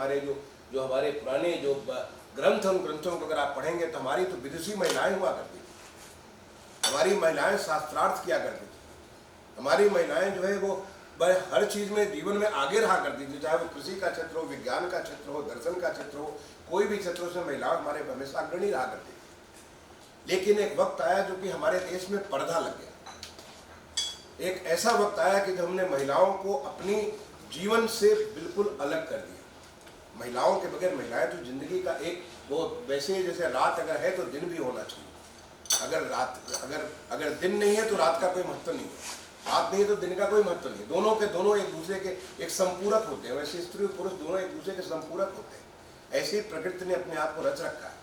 हमारे जो हमारे पुराने जो ग्रंथ उन ग्रंथों को अगर आप पढ़ेंगे तो हमारी तो विदुषी महिलाएं हुआ करती थी। हमारी महिलाएं शास्त्रार्थ किया करती थी। हमारी महिलाएं जो है वो हर चीज़ में जीवन में आगे रहा करती थी, चाहे वो कृषि का क्षेत्र हो, विज्ञान का क्षेत्र हो, दर्शन का क्षेत्र हो, कोई भी क्षेत्रों से महिलाएं हमारे हमेशा अग्रणी रहा करती थी। लेकिन एक वक्त आया जो कि हमारे देश में पर्दा लग गया। एक ऐसा वक्त आया कि जब हमने महिलाओं को अपनी जीवन से बिल्कुल अलग कर दिया। महिलाओं के बगैर महिलाएं तो जिंदगी का एक वो वैसे जैसे रात अगर है तो दिन भी होना चाहिए। अगर दिन नहीं है तो रात का कोई महत्व नहीं है, रात नहीं है तो दिन का कोई महत्व नहीं है। दोनों के दोनों एक दूसरे के एक संपूरक होते हैं। वैसे स्त्री और पुरुष दोनों एक दूसरे के संपूरक होते हैं। ऐसे ही प्रकृति ने अपने आप को रच रखा है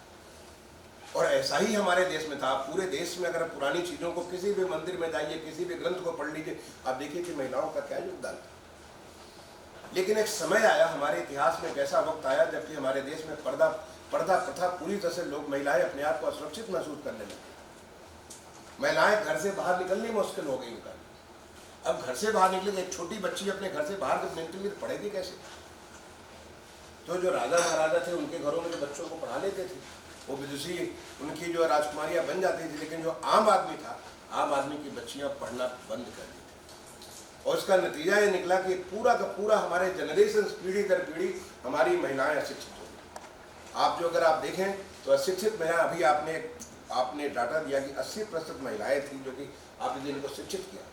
और ऐसा ही हमारे देश में था। पूरे देश में अगर पुरानी चीज़ों को किसी भी मंदिर में जाइए, किसी भी ग्रंथ को पढ़ लीजिए, आप देखिए कि महिलाओं का क्या योगदान था। लेकिन एक समय आया हमारे इतिहास में, एक ऐसा वक्त आया जबकि हमारे देश में पर्दा प्रथा पूरी तरह से लोग महिलाएं अपने आप को असुरक्षित महसूस करने लगी। महिलाएं घर से बाहर निकलनी मुश्किल हो गई उनका। अब घर से बाहर निकले, एक छोटी बच्ची अपने घर से बाहर जब निकलेगी तो पढ़ेगी कैसे? तो जो राजा महाराजा थे उनके घरों में जो बच्चों को पढ़ा लेते थे वो विदुषी उनकी जो राजकुमारियां बन जाती थी। लेकिन जो आम आदमी था, आम आदमी की बच्चियां पढ़ना बंद कर दी थी और इसका नतीजा ये निकला कि पूरा का पूरा हमारे जनरेशन पीढ़ी दर पीढ़ी हमारी महिलाएं अशिक्षित हो गई। आप जो अगर आप देखें तो अशिक्षित महिला, अभी आपने डाटा दिया कि 80% महिलाएं थी जो कि आपने जिनको शिक्षित किया।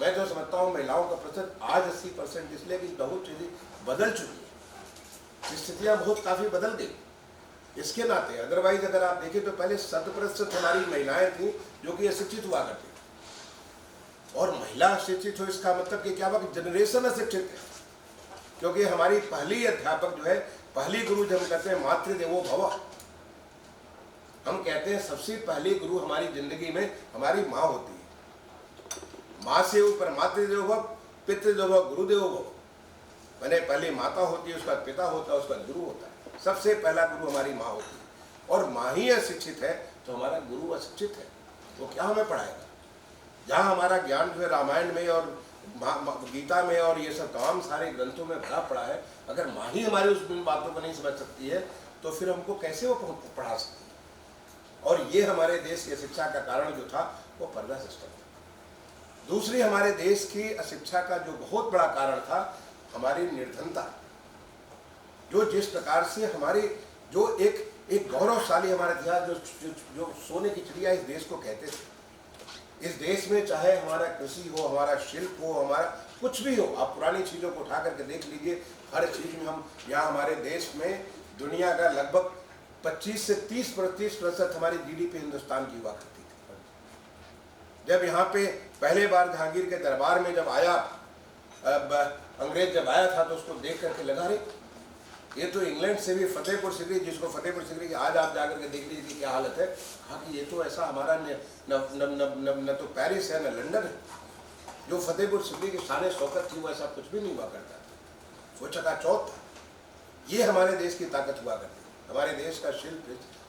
मैं जो समझता हूँ महिलाओं का प्रतिशत आज 80%, इसलिए कि बहुत चीज़ें बदल चुकी है, स्थितियाँ बहुत काफ़ी बदल गई इसके नाते। अदरवाइज अगर आप देखें तो पहले 100% हमारी महिलाएं थी जो कि अशिक्षित हुआ करती थी। और महिला अशिक्षित हो इसका मतलब कि क्या हुआ कि जनरेशन अशिक्षित है। क्योंकि हमारी पहली अध्यापक जो है, पहली गुरु जब हम कहते हैं मातृदेवो भव, हम कहते हैं सबसे पहली गुरु हमारी जिंदगी में हमारी माँ होती है। माँ से ऊपर मातृदेवो भव, पितृदेवो भव, गुरुदेवो भव। मैंने पहले माता होती है, उसका पिता होता है, उसका गुरु होता है। सबसे पहला गुरु हमारी माँ होती है। और माँ ही अशिक्षित है तो हमारा गुरु अशिक्षित है, वो क्या हमें पढ़ाएगा? जहाँ हमारा ज्ञान जो है रामायण में और गीता में और ये सब तमाम सारे ग्रंथों में भरा पड़ा है, अगर माँ ही हमारी उस बातों को नहीं समझ सकती है तो फिर हमको कैसे वो पढ़ा सकती है? और ये हमारे देश की शिक्षा का कारण जो था वो पर्दा सिस्टम था। दूसरी हमारे देश की अशिक्षा का जो बहुत बड़ा कारण था हमारी निर्धनता। जो जिस प्रकार से हमारे जो एक गौरवशाली हमारा इतिहास, जो सोने की चिड़िया इस देश को कहते थे। इस देश में चाहे हमारा कृषि हो, हमारा शिल्प हो, हमारा कुछ भी हो, आप पुरानी चीज़ों को उठा करके देख लीजिए, हर चीज़ में हम यहाँ हमारे देश में दुनिया का लगभग 25 से 30% हमारी GDP हिंदुस्तान की हुआ करती थी। जब यहाँ पे पहले बार जहांगीर के दरबार में जब आया, अंग्रेज जब आया था तो उसको देख करके लगा रे ये तो इंग्लैंड से भी फतेहपुर सिकरी, जिसको फतेहपुर सिकरी की आज आप जाकर के देख लीजिए कि क्या हालत है। कहा कि ये तो ऐसा हमारा न तो पेरिस है न लंदन है। जो फतेहपुर सिकरी की शान शौकत थी वो ऐसा कुछ भी नहीं हुआ करता था, वो चकाचौंध था। ये हमारे देश की ताकत हुआ करती है। हमारे देश का शिल्प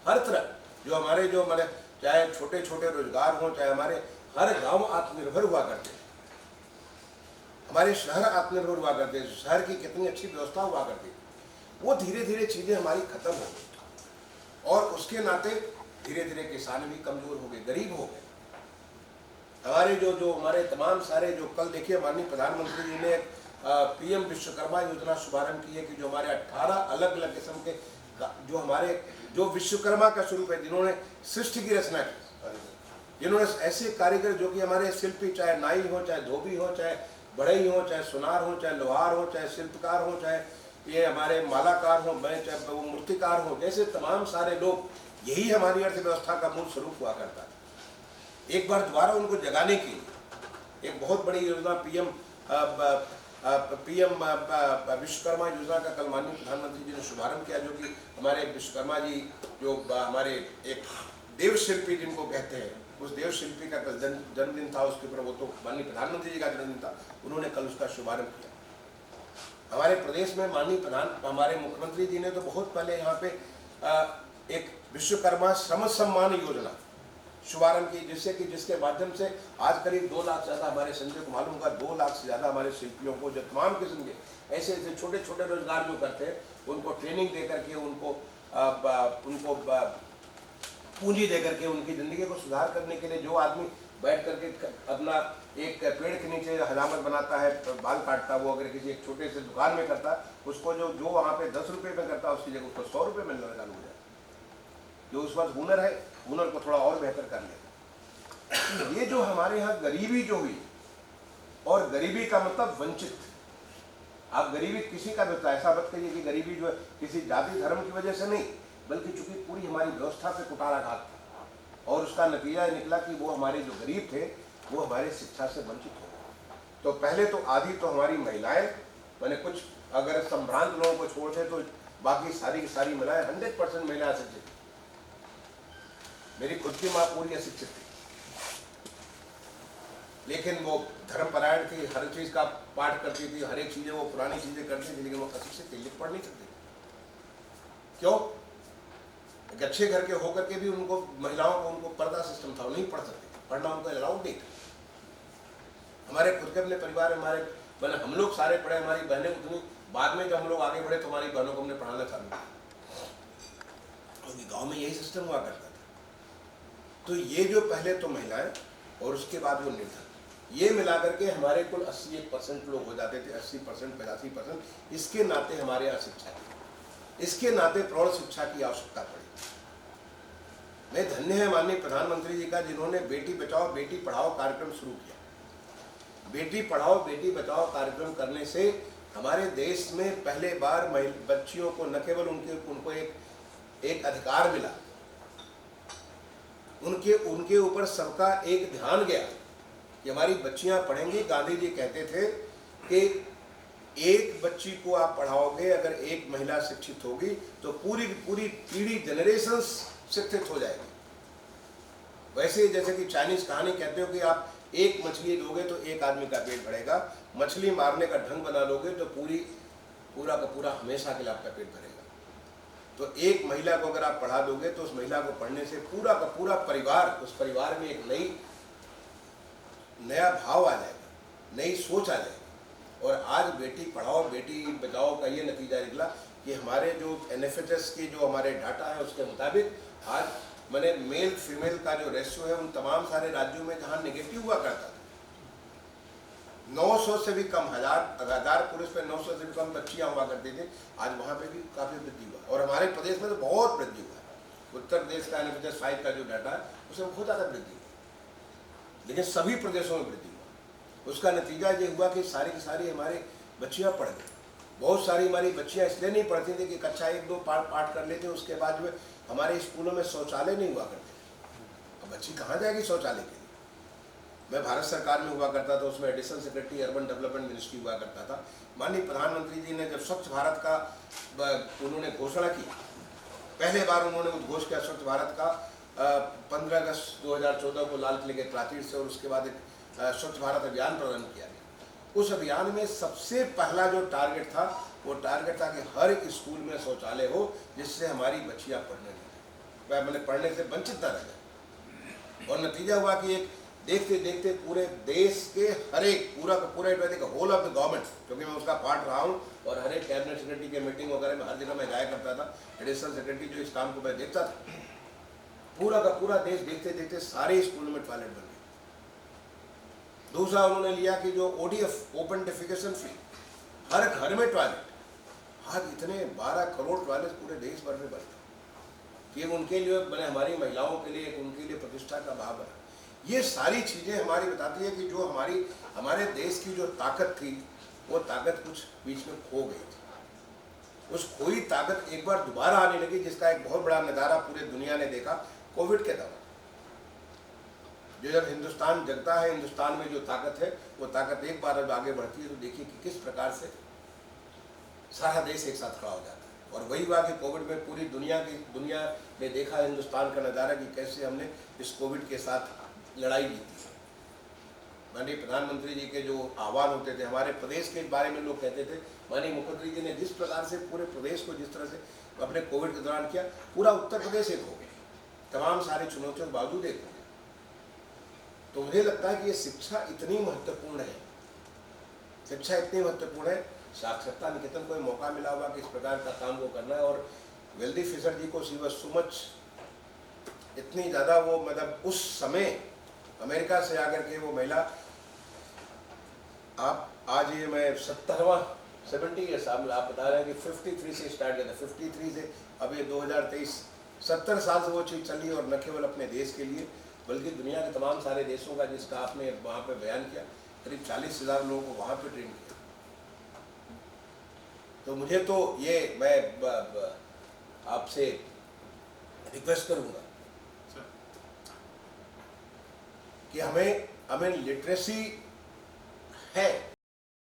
हर तरह, जो हमारे चाहे छोटे छोटे रोजगार हों, चाहे हमारे हर गाँव आत्मनिर्भर हुआ करते हैं, हमारे शहर आत्मनिर्भर हुआ करते हैं, शहर की कितनी अच्छी व्यवस्था हुआ करती है। वो धीरे धीरे चीज़ें हमारी खत्म हो गई और उसके नाते धीरे धीरे किसान भी कमज़ोर हो गए, गरीब हो गए। हमारे जो हमारे तमाम सारे जो कल देखिए माननीय प्रधानमंत्री जी ने PM विश्वकर्मा योजना शुभारंभ की है कि जो हमारे 18 अलग अलग किस्म के जो विश्वकर्मा का स्वरूप है, जिन्होंने सृष्टि की रचना की, जिन्होंने ऐसे कारीगर जो कि हमारे शिल्पी, चाहे नाई हो, चाहे धोबी हो, चाहे बढ़ई हो, चाहे सुनार हो, चाहे लोहार हो, चाहे शिल्पकार हो, चाहे ये हमारे मालाकार हो, चाहे वो मूर्तिकार हो, जैसे तमाम सारे लोग, यही हमारी अर्थव्यवस्था का मूल स्वरूप हुआ करता है। एक बार दोबारा उनको जगाने के लिए एक बहुत बड़ी योजना PM विश्वकर्मा योजना का कल माननीय प्रधानमंत्री जी ने शुभारंभ किया, जो कि हमारे विश्वकर्मा जी जो हमारे एक देव शिल्पी जिनको कहते हैं, उस देव शिल्पी का कल जन्मदिन था। उसके ऊपर वो तो माननीय प्रधानमंत्री जी का जन्मदिन था, उन्होंने कल उसका शुभारंभ किया। हमारे प्रदेश में हमारे मुख्यमंत्री जी ने तो बहुत पहले यहाँ पे एक विश्वकर्मा श्रम सम्मान योजना शुभारंभ की, जिसके माध्यम से आज करीब 2 लाख से ज़्यादा हमारे संजय को मालूम होगा, 2 लाख से ज़्यादा हमारे शिल्पियों को जो तमाम किस्म के ऐसे ऐसे छोटे छोटे रोजगार जो करते हैं उनको ट्रेनिंग दे करके उनको पूंजी दे करके उनकी ज़िंदगी को सुधार करने के लिए जो आदमी बैठ करके अपना एक पेड़ के नीचे हजामत बनाता है, बाल काटता, वो अगर किसी एक छोटे से दुकान में करता उसको जो वहाँ पे 10 रुपये में करता उसकी जगह उसको 100 रुपये मिलना चालू हो जाए। जो उस वक्त हुनर है, हुनर को थोड़ा और बेहतर कर ले। ये जो हमारे यहाँ गरीबी जो हुई, और गरीबी का मतलब वंचित, आप गरीबी किसी का भी होता है, ऐसा मत कहिए कि गरीबी जो है किसी जाति धर्म की वजह से नहीं, बल्कि चूंकि पूरी हमारी व्यवस्था पे कुटाराघात था और उसका नतीजा निकला कि वो हमारे जो गरीब थे वो हमारे शिक्षा से वंचित हो गए। तो पहले तो आधी तो हमारी महिलाएं, मैंने कुछ अगर संभ्रांत लोगों को छोड़ दे तो बाकी सारी की सारी महिलाएं 100% महिला अशिक्षित थी। मेरी खुद की माँ पूरी अशिक्षित थी, लेकिन वो धर्मपरायण थी, हर चीज़ का पाठ करती थी, हर एक चीज़ें वो पुरानी चीज़ें करती थी, लेकिन वो अशिक्षित थी, लिख पढ़ नहीं सकती। क्यों? एक अच्छे घर के होकर के भी उनको, महिलाओं को, उनको पर्दा सिस्टम था, वो नहीं पढ़ सकती, पढ़ना उनको अलाउड नहीं था। हमारे खुद के अपने परिवार में हमारे मैंने हम लोग सारे पढ़े, हमारी बहनें उतनी, बाद में जब हम लोग आगे बढ़े तो हमारी बहनों को हमने पढ़ाना चालू किया, क्योंकि गाँव में यही सिस्टम हुआ करता था। तो ये जो पहले तो महिलाएं और उसके बाद वो निर्धन, ये मिला करके हमारे कुल 81% लोग हो जाते थे, 80%, 85%। इसके नाते हमारे यहाँ शिक्षा की, इसके नाते प्रौढ़ शिक्षा की आवश्यकता पड़ी। मैं धन्य है माननीय प्रधानमंत्री जी का, जिन्होंने बेटी बचाओ बेटी पढ़ाओ कार्यक्रम शुरू किया। बेटी पढ़ाओ बेटी बचाओ कार्यक्रम करने से हमारे देश में पहले बार बच्चियों को न केवल उनको एक अधिकार मिला, उनके ऊपर सबका एक ध्यान गया कि हमारी बच्चियां पढ़ेंगी। गांधी जी कहते थे कि एक बच्ची को आप पढ़ाओगे, अगर एक महिला शिक्षित होगी तो पूरी पूरी पीढ़ी, जनरेशंस शिक्षित हो जाएगी। वैसे जैसे कि चाइनीज कहानी कहते हो कि आप एक मछली दोगे तो एक आदमी का पेट भरेगा, मछली मारने का ढंग बना लोगे तो पूरा का पूरा हमेशा के लिए आपका पेट भरेगा। तो एक महिला को अगर आप पढ़ा दोगे तो उस महिला को पढ़ने से पूरा का पूरा परिवार, उस परिवार में एक नया भाव आ जाएगा, नई सोच आ जाएगी। और आज बेटी पढ़ाओ बेटी बचाओ का ये नतीजा निकला कि हमारे जो NFHS की जो हमारे डाटा है उसके मुताबिक आज मैंने मेल फीमेल का जो रेशियो है उन तमाम सारे राज्यों में जहाँ नेगेटिव हुआ करता था, 900 से भी कम, हजार पुरुष पे 900 से भी कम बच्चियाँ हुआ करती थी, आज वहाँ पे भी काफ़ी वृद्धि हुआ। और हमारे प्रदेश में तो बहुत वृद्धि हुआ है। उत्तर प्रदेश का NFHS 5 का जो डाटा है उसमें बहुत ज़्यादा वृद्धि हुआ, लेकिन सभी प्रदेशों में वृद्धि हुआ। उसका नतीजा ये हुआ कि सारी की सारी हमारी बच्चियाँ पढ़ गई। बहुत सारी हमारी बच्चियाँ इसलिए नहीं पढ़ती थी कि कक्षा 1-2 पाठ कर लेते, उसके बाद जो हमारे स्कूलों में शौचालय नहीं हुआ करते। अब बच्ची कहाँ जाएगी शौचालय के लिए? मैं भारत सरकार में हुआ करता था, उसमें additional secretary urban development ministry हुआ करता था। माननीय प्रधानमंत्री जी ने जब स्वच्छ भारत का उन्होंने घोषणा की, पहले बार उन्होंने उद्घोष किया स्वच्छ भारत का 15 अगस्त 2014 को लाल किले के प्राचीर से, और उसके बाद एक स्वच्छ भारत अभियान प्रारंभ किया गया। उस अभियान में सबसे पहला जो टारगेट था वो टारगेट था कि हर एक स्कूल में शौचालय हो, जिससे हमारी बच्चियाँ पढ़ने से वंचित न रह जाए। और नतीजा हुआ कि एक देखते देखते पूरे देश के हर एक पूरा होल ऑफ द गवर्नमेंट, क्योंकि मैं उसका पार्ट रहा हूँ और हर एक कैबिनेट सेक्रेटरी के मीटिंग वगैरह में हर जगह मैं जाया करता था, एडिशनल सेक्रेटरी जो इस काम को मैं देखता था, पूरा का पूरा देश देखते देखते सारे स्कूलों में टॉयलेट बन गए। दूसरा उन्होंने लिया कि जो ODF ओपन डेफिकेशन फ्री, हर घर में टॉयलेट। आज इतने 12 करोड़ टॉयलेट पूरे देश भर में बनते कि उनके लिए बने, हमारी महिलाओं के लिए उनके लिए प्रतिष्ठा का भाव बना। ये सारी चीज़ें हमारी बताती है कि जो हमारे देश की जो ताकत थी वो ताकत कुछ बीच में खो गई थी। उस खोई ताकत एक बार दोबारा आने लगी, जिसका एक बहुत बड़ा नज़ारा पूरे दुनिया ने देखा कोविड के दौरान। जो जब हिंदुस्तान जगता है, हिंदुस्तान में जो ताकत है वो ताकत एक बार अब आगे बढ़ती है तो देखिए कि किस प्रकार से सारा देश एक साथ खड़ा हो जाता है। और वही हुआ कि कोविड में पूरी दुनिया ने देखा हिंदुस्तान का नज़ारा कि कैसे हमने इस कोविड के साथ लड़ाई जीती है। माननीय प्रधानमंत्री जी के जो आह्वान होते थे, हमारे प्रदेश के बारे में लोग कहते थे, माननीय मुख्यमंत्री जी ने जिस प्रकार से पूरे प्रदेश को जिस तरह से अपने कोविड के दौरान किया, पूरा उत्तर प्रदेश एक हो गया, तमाम सारी चुनौतियों के बावजूद एक हो गया। तो मुझे लगता है कि ये शिक्षा इतनी महत्वपूर्ण है, शिक्षा इतनी महत्वपूर्ण है साक्षरता निकेतन को मौका मिला होगा कि इस प्रकार का काम वो करना है। और वेल्दी फिशर जी को सी वॉज सो मच, इतनी ज़्यादा वो मतलब उस समय अमेरिका से आकर के वो महिला, आप आज ये मैं 70 ईयर्स आप बता रहे हैं कि 53 से स्टार्ट किया था, 53 से अब ये 2023, 70 साल से वो चीज़ चली। और न केवल अपने देश के लिए बल्कि दुनिया के तमाम सारे देशों का जिसका आपने वहाँ पे बयान किया, करीब 40,000 लोगों को वहाँ पे ट्रेन किया। तो मुझे तो ये मैं आपसे रिक्वेस्ट करूँगा कि हमें लिटरेसी है